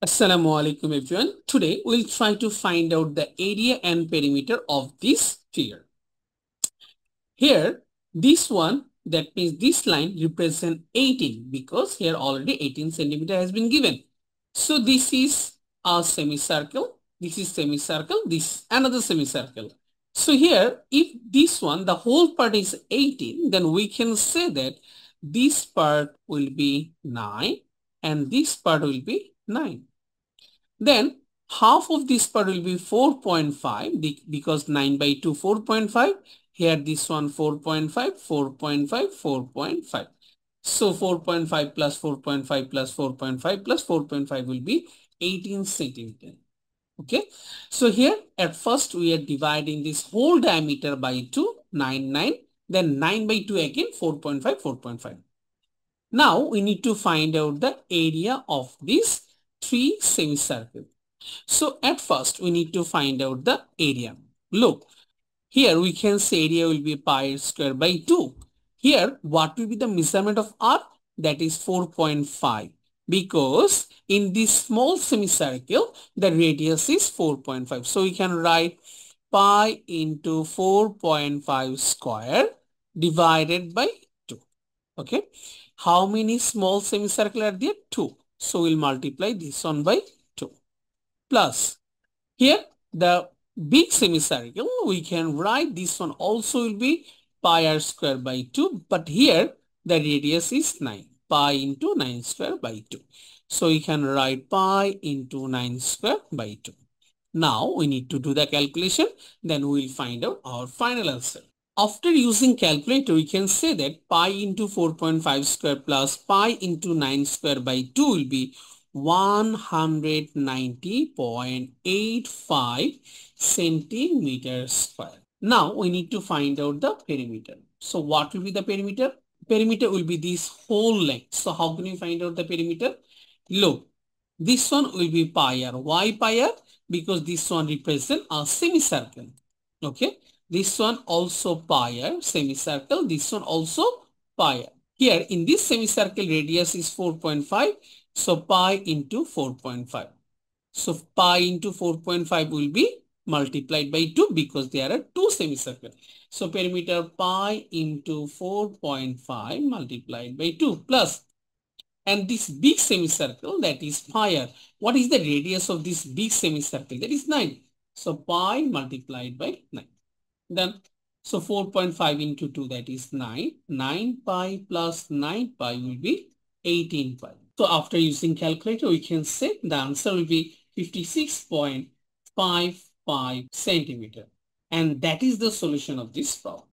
Assalamu alaikum everyone. Today we'll try to find out the area and perimeter of this sphere. Here, this one, that means this line represent 18 because here already 18 centimeter has been given. So this is a semicircle, this is semicircle, this another semicircle. So here, if this one, the whole part is 18, then we can say that this part will be 9 and this part will be 9. Then half of this part will be 4.5 because 9 by 2 4.5. Here this one 4.5 4.5 4.5. So 4.5 plus 4.5 plus 4.5 plus 4.5 will be 18 centimeter. Okay, so here at first we are dividing this whole diameter by 2, 9. Then 9 by 2 again 4.5 4.5. Now we need to find out the area of this 3 semicircle. So at first we need to find out the area. Look, here we can say area will be pi square by 2. Here what will be the measurement of R? That is 4.5 because in this small semicircle the radius is 4.5. So we can write pi into 4.5 square divided by 2. Okay. How many small semicircle are there? 2. So we'll multiply this one by 2. Plus here the big semicircle, we can write this one also will be pi r square by 2, but here the radius is 9, pi into 9 square by 2. So we can write pi into 9 square by 2. Now we need to do the calculation, then we will find out our final answer. After using calculator, we can say that pi into 4.5 square plus pi into 9 square by 2 will be 190.85 centimeters square. Now we need to find out the perimeter. So what will be the perimeter? Perimeter will be this whole length. So how can we find out the perimeter? Look, this one will be pi r. Why pi r? Because this one represents a semicircle. Okay. This one also pi r, semicircle. This one also pi r. Here in this semicircle radius is 4.5. So pi into 4.5. So pi into 4.5 will be multiplied by 2 because there are two semicircles. So perimeter pi into 4.5 multiplied by 2 plus. And this big semicircle, that is pi r. What is the radius of this big semicircle? That is 9. So pi multiplied by 9. Then, so 4.5 into 2, that is 9. 9 pi plus 9 pi will be 18 pi. So after using calculator, we can say the answer will be 56.55 centimeter. And that is the solution of this problem.